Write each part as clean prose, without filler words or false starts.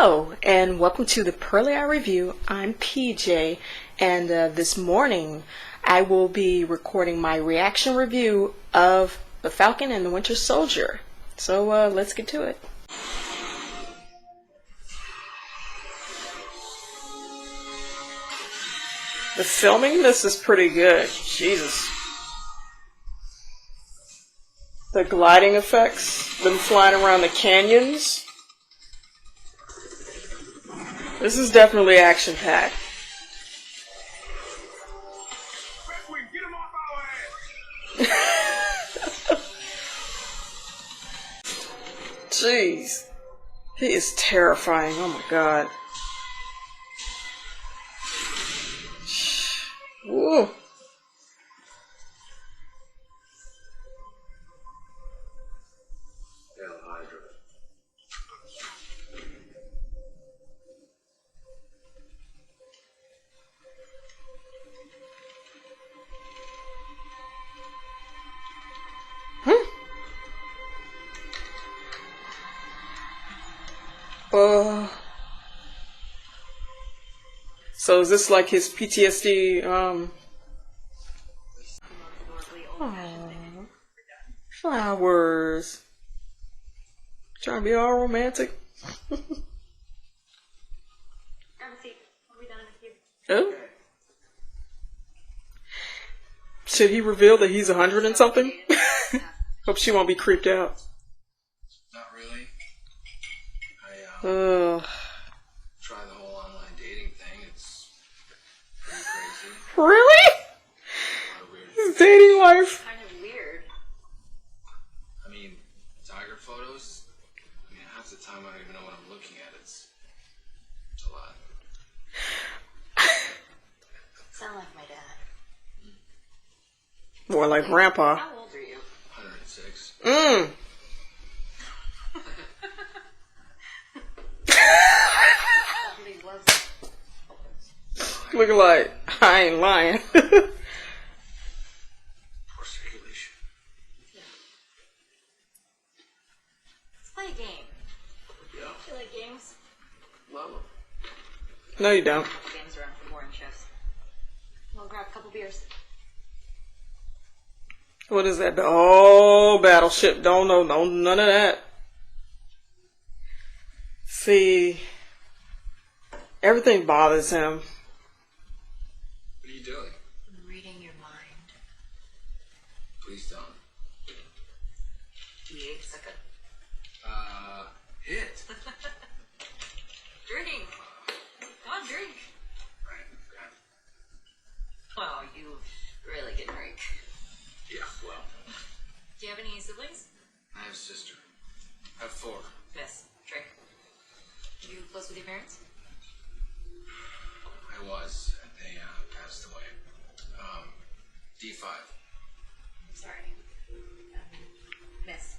Hello and welcome to the Pearly Eye Review. I'm PJ, and this morning I will be recording my reaction review of the Falcon and the Winter Soldier. So let's get to it. The filming this is pretty good. Jesus. The gliding effects, them flying around the canyons. This is definitely action-packed. Jeez. He is terrifying. Oh my god. Woo. So is this like his PTSD, flowers. Trying to be all romantic. Oh? Should he reveal that he's 100 and something? Hope she won't be creeped out. Not really. I try the whole online dating thing. It's pretty crazy. Really? His dating life. Kind of weird. I mean, tiger photos. I mean, half the time I don't even know what I'm looking at. It's a lot. Sound like my dad. More like Grandpa. How old are you? 106. Looking like I ain't lying. Poor circulation. Yeah. Let's play a game. Yeah. You like games? Love them. No, you don't. Games around for morning shifts. We'll grab a couple beers. What is that? Oh, Battleship. Don't know. No, none of that. See, everything bothers him. What are you doing? I'm reading your mind. Please don't. D8 second. Hit. Drink. Come on, drink. Right, okay. Wow, you really can drink. Yeah, well. Do you have any siblings? I have a sister. I have 4. Miss. Drink. Are you close with your parents? I was, and they passed away. D5. Sorry. Miss.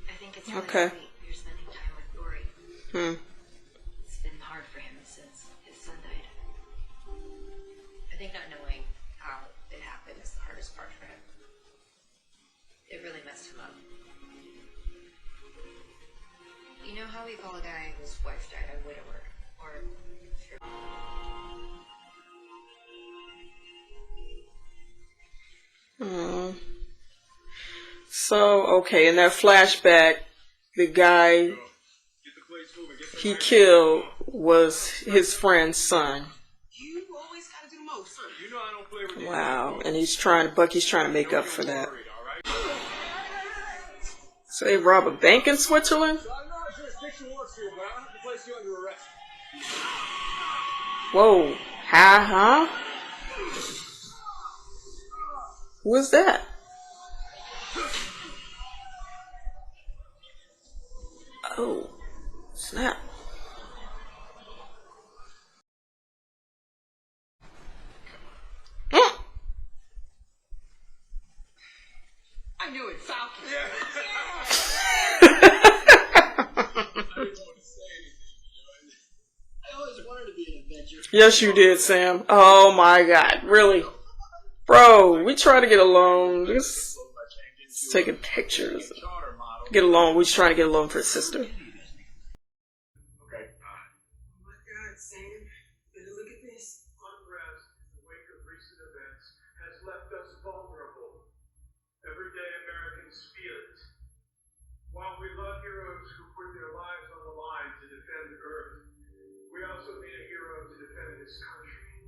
I think it's really Okay. sweet you're spending time with Dory. It's been hard for him since his son died. I think not knowing how it happened is the hardest part for him. It really messed him up. You know how we call a guy whose wife died a widower? Or... So, okay, in that flashback, the guy he killed was his friend's son. You always gotta do the most. You know I don't play with Wow, and Bucky's trying to make up for that. So they rob a bank in Switzerland? So I know how jurisdiction works here, but I don't have to place you under arrest. Whoa, huh? Who was that? Oh, snap. I knew it, Falcon. Yeah. I didn't want to say anything, I always wanted to be an Avenger. Yes, you did, Sam. Oh my god, really? Bro, we try to get along. Just taking pictures. Get along. We was trying to get along for his sister. While we love heroes who put their lives on the line to defend Earth, we also need a hero to defend this country.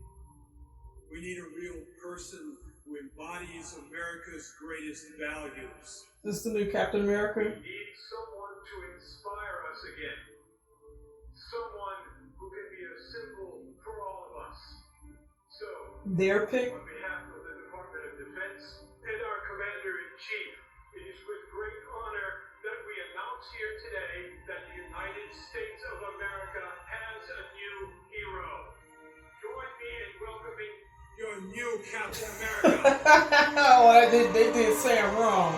We need a real person who embodies America's greatest values. This is the new Captain America. We need someone to inspire us again. Someone who can be a symbol for all of us. So, Their pick. on behalf of the Department of Defense and our Commander-in-Chief, it is with great honor that we announce here today that the United States of America has a new hero. Join me in welcoming your new Captain America. Oh, they did Sam wrong.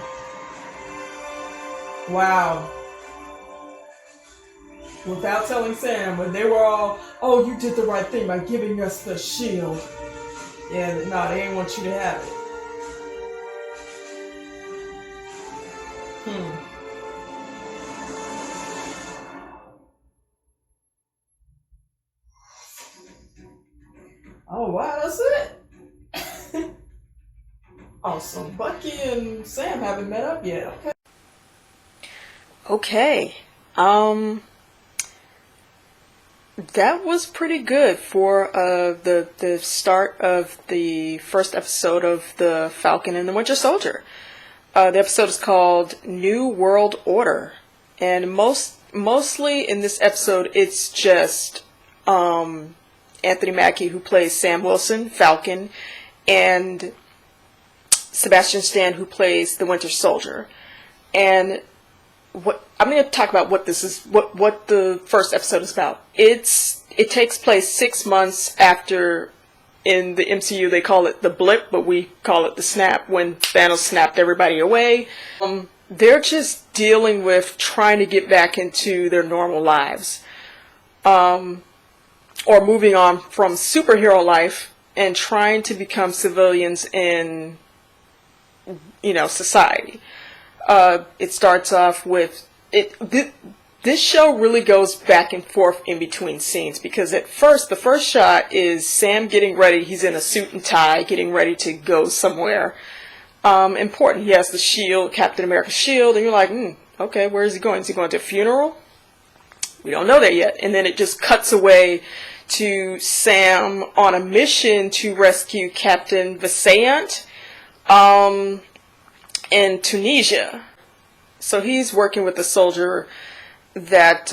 Wow. Without telling Sam, when they were all, oh, you did the right thing by giving us the shield. Yeah, no, they didn't want you to have it. Oh, wow, that's it? Awesome. Bucky and Sam haven't met up yet. Okay. That was pretty good for the start of the first episode of the Falcon and the Winter Soldier. The episode is called New World Order, and mostly in this episode it's just Anthony Mackie, who plays Sam Wilson, Falcon, and Sebastian Stan, who plays the Winter Soldier. And what I'm going to talk about what this is, what the first episode is about. It takes place 6 months after, in the MCU they call it the blip, but we call it the snap, when Thanos snapped everybody away. They're just dealing with trying to get back into their normal lives, or moving on from superhero life and trying to become civilians in, society. It starts off with this show really goes back and forth in between scenes, because at first, the first shot is Sam getting ready. He's in a suit and tie, getting ready to go somewhere important. He has the shield, Captain America's shield, and you're like, okay, where is he going? Is he going to a funeral? We don't know that yet. And then it just cuts away to Sam on a mission to rescue Captain Vincent in Tunisia. So he's working with a soldier that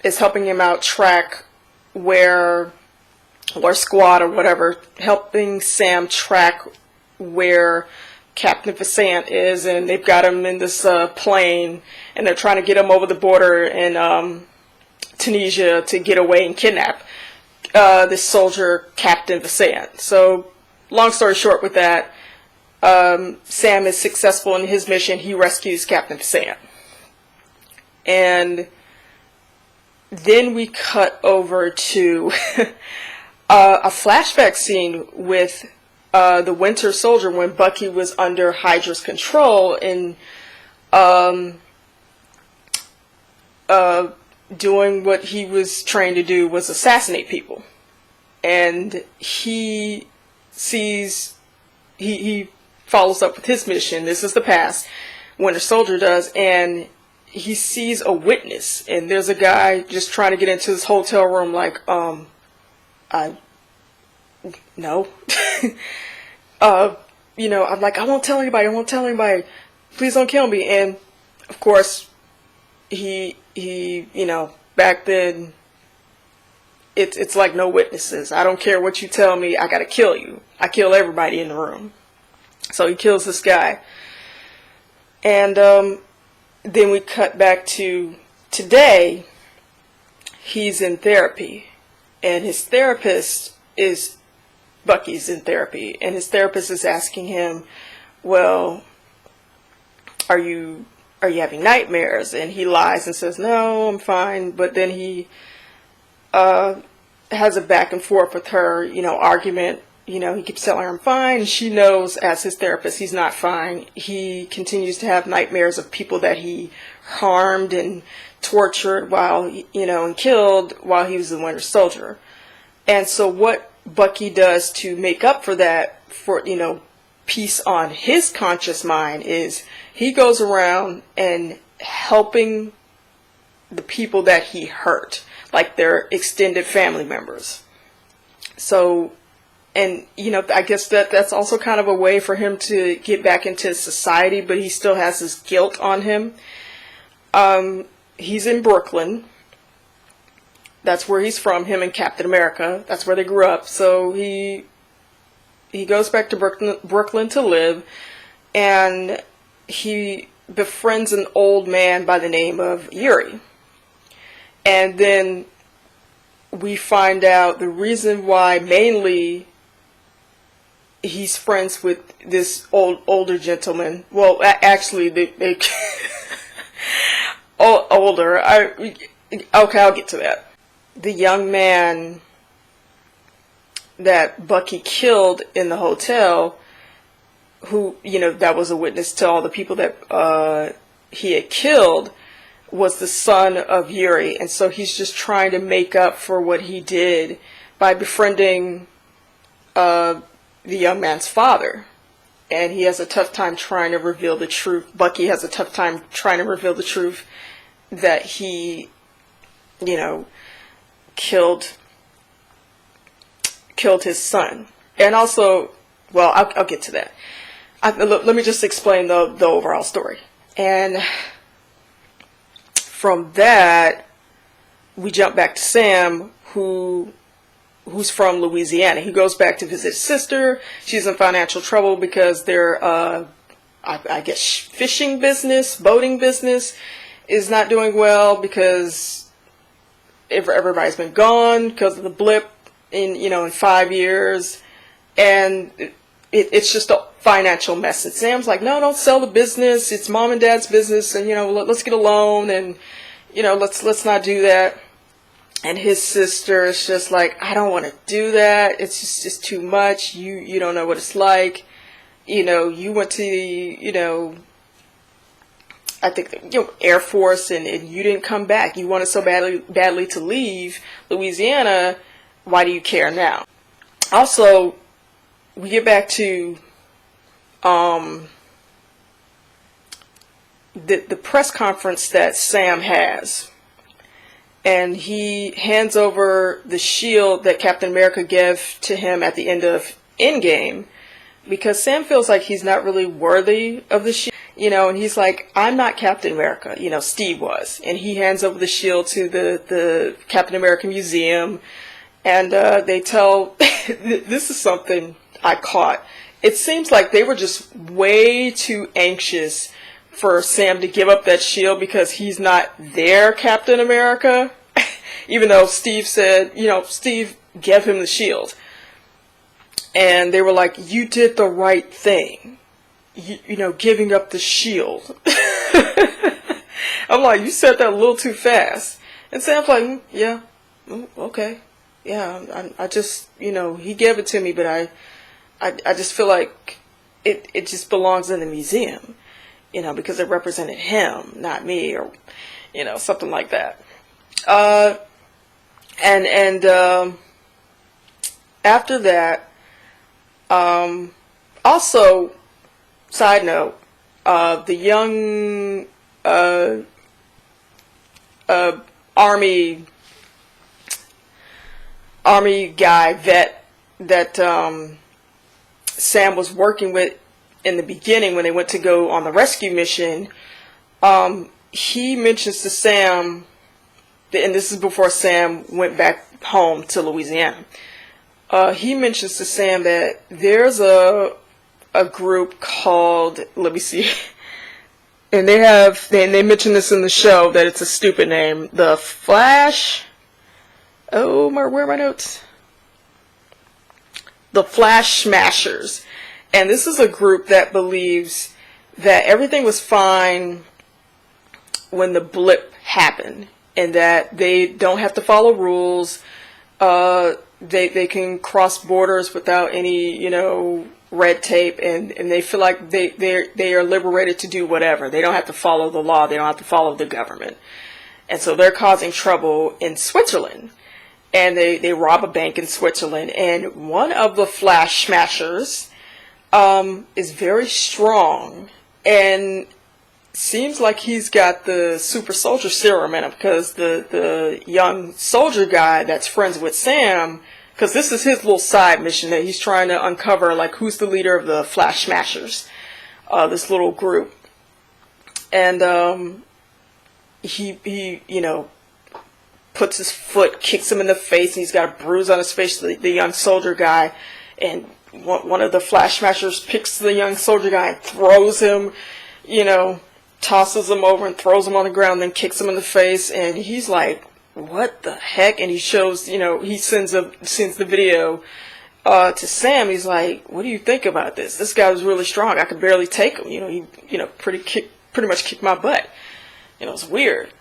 is helping him out track or squad or whatever, helping Sam track where Captain Vincent is, and they've got him in this plane, and they're trying to get him over the border in Tunisia to get away and kidnap this soldier, Captain Vincent. So, long story short with that, Sam is successful in his mission. He rescues Captain Vincent. And then we cut over to a flashback scene with the Winter Soldier when Bucky was under Hydra's control and doing what he was trained to do, was assassinate people. And he follows up with his mission. This is the past. Winter Soldier does, and he sees a witness, and there's a guy just trying to get into this hotel room like, no. I'm like, I won't tell anybody, please don't kill me. And of course, he back then, it's like no witnesses. I don't care what you tell me, I gotta kill you. I kill everybody in the room. So he kills this guy. And then we cut back to today. He's in therapy. And his therapist is, Bucky's in therapy. And his therapist is asking him, well, are you having nightmares? And he lies and says, no, I'm fine. But then he has a back and forth with her, argument. He keeps telling her I'm fine. She knows, as his therapist, he's not fine. He continues to have nightmares of people that he harmed and tortured and killed while he was the Winter Soldier. And so what Bucky does to make up for that, peace on his conscious mind, is he goes around and helping the people that he hurt, like their extended family members. So, and I guess that's also kind of a way for him to get back into society, but he still has this guilt on him. He's in Brooklyn. That's where he's from, him and Captain America. That's where they grew up. So he goes back to Brooklyn to live, and he befriends an old man by the name of Yuri. And then we find out the reason why mainly he's friends with this older gentleman. Well, actually, they older. Okay, I'll get to that. The young man that Bucky killed in the hotel, who, that was a witness to all the people that he had killed, was the son of Yuri. And so he's just trying to make up for what he did by befriending the young man's father. And he has a tough time trying to reveal the truth. Bucky has a tough time trying to reveal the truth that he, killed his son. And also, well, I'll get to that. Let me just explain the overall story. And from that, we jump back to Sam, who's from Louisiana. He goes back to visit his sister. She's in financial trouble because their, I guess, fishing business, boating business is not doing well because everybody's been gone because of the blip in 5 years. And it's just a financial mess. And Sam's like, no, don't sell the business. It's mom and dad's business, and let's get a loan, and let's not do that. And his sister is just like, I don't want to do that. It's just too much. You don't know what it's like. You went to the I think Air Force, and you didn't come back. You wanted so badly to leave Louisiana. Why do you care now? Also, we get back to the press conference that Sam has, and he hands over the shield that Captain America gave to him at the end of Endgame, because Sam feels like he's not really worthy of the shield, and he's like, I'm not Captain America, Steve was, and he hands over the shield to the Captain America Museum, and they tell, this is something I caught. It seems like they were just way too anxious for Sam to give up that shield because he's not their Captain America. Even though Steve said, Steve gave him the shield. And they were like, you did the right thing. Giving up the shield. I'm like, you said that a little too fast. And Sam's like, yeah, okay. Yeah, I just, he gave it to me, but I just feel like it just belongs in the museum, because it represented him, not me, or, something like that. And after that, also, side note, the young army guy vet that Sam was working with in the beginning when they went to go on the rescue mission, he mentions to Sam, and this is before Sam went back home to Louisiana, he mentions to Sam that there's a group called, let me see, and they mention this in the show that it's a stupid name, the Flash, where are my notes? The Flash Smashers. And this is a group that believes that everything was fine when the blip happened, and that they don't have to follow rules. They can cross borders without any, red tape, and they feel like they are liberated to do whatever. They don't have to follow the law. They don't have to follow the government. And so they're causing trouble in Switzerland. And they rob a bank in Switzerland. And one of the Flash Smashers is very strong. And seems like he's got the super soldier serum in him, because the young soldier guy that's friends with Sam, because this is his little side mission that he's trying to uncover, like, who's the leader of the Flash Smashers, this little group. And he you know, puts his foot, kicks him in the face, and he's got a bruise on his face, the young soldier guy. And one of the Flash Smashers picks the young soldier guy and throws him, you know, tosses him over and throws him on the ground, then kicks him in the face. And he's like, what the heck? And he shows, you know, he sends the video to Sam. He's like, what do you think about this? This guy was really strong. I could barely take him. You know, he, you know, pretty much kicked my butt. You know, it's weird.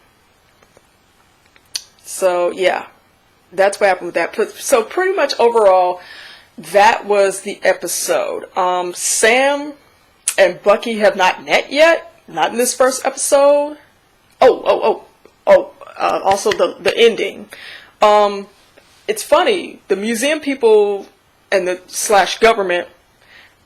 So yeah, that's what happened with that. So pretty much overall, that was the episode. Sam and Bucky have not met yet. Not in this first episode. Also the ending. It's funny. The museum people and the / government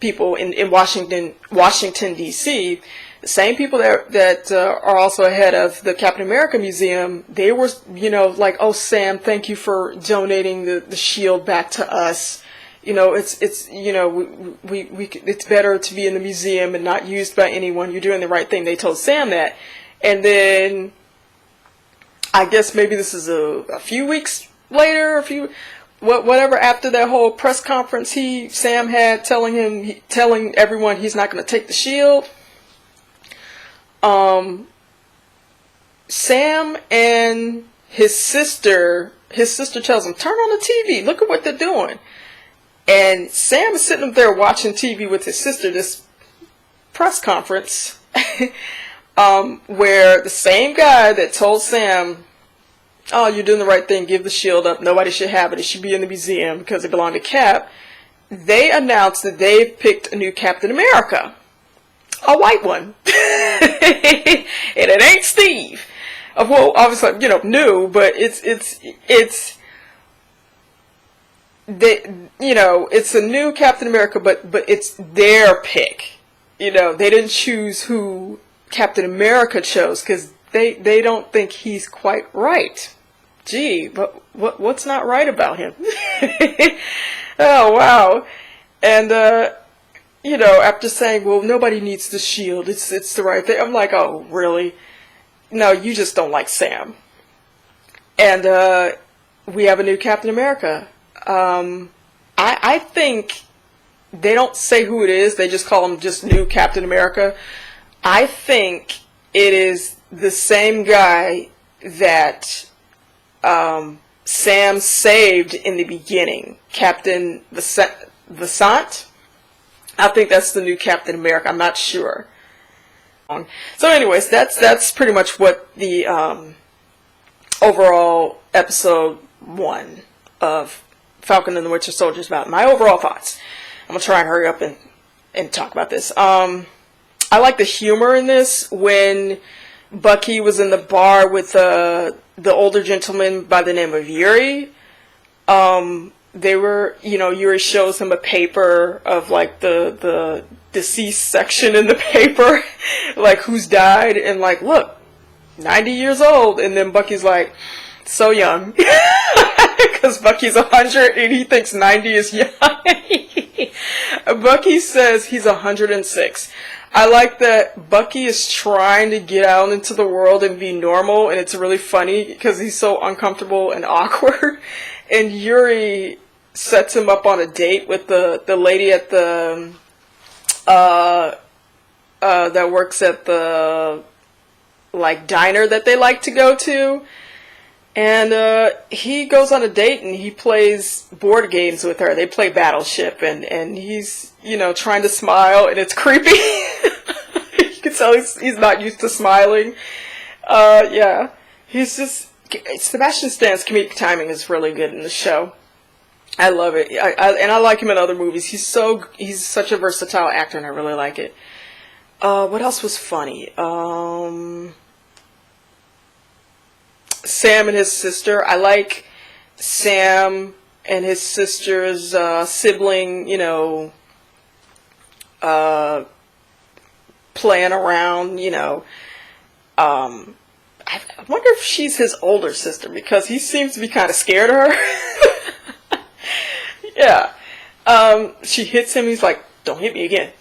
people in Washington D.C., the same people that are also ahead of the Captain America Museum, they were, you know, like, oh, Sam, thank you for donating the shield back to us. You know, it's you know, it's better to be in the museum and not used by anyone. You're doing the right thing. They told Sam that. And then I guess maybe this is a few weeks later, whatever, after that whole press conference Sam had telling everyone he's not going to take the shield. Sam and his sister tells him, turn on the TV, look at what they're doing. And Sam is sitting up there watching TV with his sister, this press conference, where the same guy that told Sam, oh, you're doing the right thing, give the shield up, nobody should have it, it should be in the museum because it belonged to Cap, they announced that they've picked a new Captain America. A white one. And it ain't Steve. Well, obviously, you know, new, but it's they, you know, it's a new Captain America, but it's their pick. You know, they didn't choose who Captain America chose because they don't think he's quite right. Gee, but what's not right about him? Oh wow. And you know, after saying, well, nobody needs the shield, it's the right thing, I'm like, oh, really? No, you just don't like Sam. And we have a new Captain America. I think they don't say who it is, they just call him just new Captain America. I think it is the same guy that Sam saved in the beginning, Captain Vasant. I think that's the new Captain America. I'm not sure. So anyways, that's pretty much what the overall episode 1 of Falcon and the Winter Soldier is about. My overall thoughts. I'm going to try and hurry up and talk about this. I like the humor in this when Bucky was in the bar with the older gentleman by the name of Yuri. They were, you know, Yuri shows him a paper of like the deceased section in the paper, like who's died, and like, look, 90 years old, and then Bucky's like, so young, because Bucky's 100 and he thinks 90 is young. Bucky says he's 106. I like that Bucky is trying to get out into the world and be normal, and it's really funny because he's so uncomfortable and awkward. And Yuri sets him up on a date with the lady at the that works at the like diner that they like to go to. And he goes on a date and he plays board games with her. They play Battleship, and he's, you know, trying to smile, and it's creepy. You can tell he's not used to smiling. Yeah, he's just, Sebastian Stan's comedic timing is really good in the show. I love it. And I like him in other movies. He's such a versatile actor, and I really like it. What else was funny? Sam and his sister. I like Sam and his sister's sibling, you know, playing around, I wonder if she's his older sister, because he seems to be kind of scared of her. Yeah. She hits him, he's like, don't hit me again.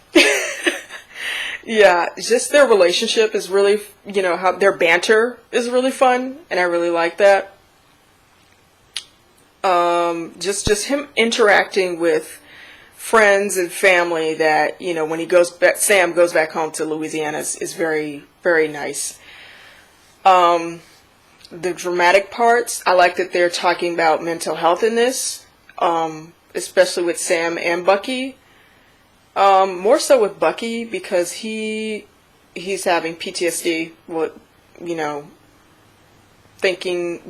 Yeah, just their relationship is really, how their banter is really fun, and I really like that. Just him interacting with friends and family that, when he goes back, Sam goes back home to Louisiana is very, very nice. The dramatic parts, I like that they're talking about mental health in this, especially with Sam and Bucky. More so with Bucky, because he's having PTSD,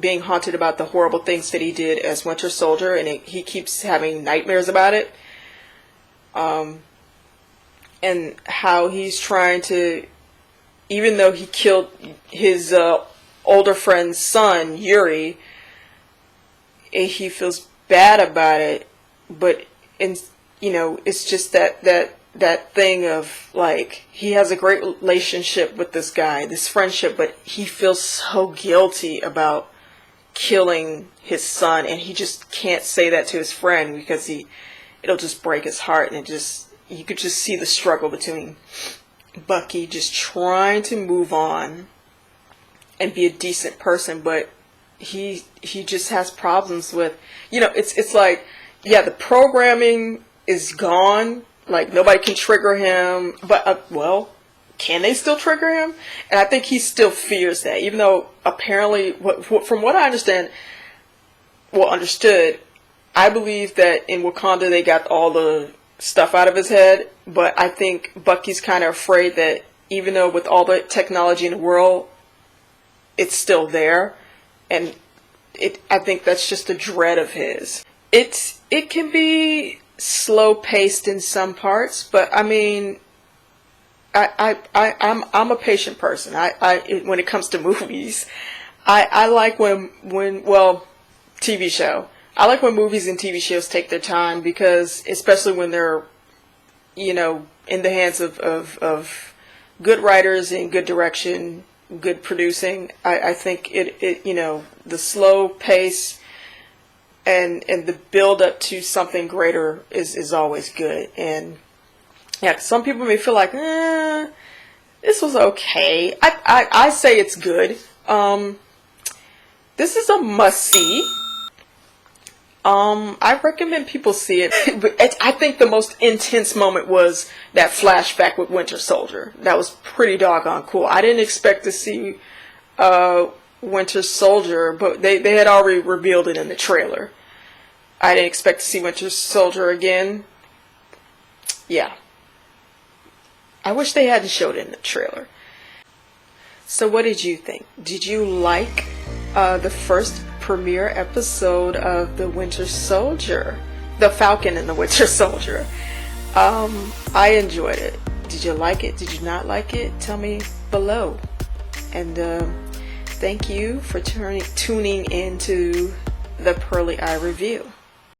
being haunted about the horrible things that he did as Winter Soldier, and he keeps having nightmares about it. And how he's trying to, even though he killed his older friend's son, Yuri, he feels bad about it, but it's just that thing of, like, he has a great relationship with this guy, this friendship, but he feels so guilty about killing his son, and he just can't say that to his friend because it'll just break his heart, and you could just see the struggle between Bucky just trying to move on and be a decent person, but he just has problems with, it's like, yeah, the programming is gone, like nobody can trigger him, but can they still trigger him? And I think he still fears that, even though apparently, from what I understood, I believe that in Wakanda they got all the stuff out of his head, but I think Bucky's kind of afraid that even though with all the technology in the world, it's still there, and I think that's just a dread of his. It can be slow paced in some parts, but I mean, I'm a patient person. When it comes to movies, I like when TV show. I like when movies and TV shows take their time, because especially when they're, in the hands of good writers and good direction, good producing. I think the slow pace and the build up to something greater is always good. And yeah, some people may feel like, this was okay. I say it's good. This is a must see. I recommend people see it. But I think the most intense moment was that flashback with Winter Soldier. That was pretty doggone cool. I didn't expect to see Winter Soldier, but they had already revealed it in the trailer. I didn't expect to see Winter Soldier again. Yeah. I wish they hadn't showed it in the trailer. So what did you think? Did you like the first premiere episode of The Winter Soldier? The Falcon and the Winter Soldier. I enjoyed it. Did you like it? Did you not like it? Tell me below. And thank you for tuning into the Pearly Eye Review.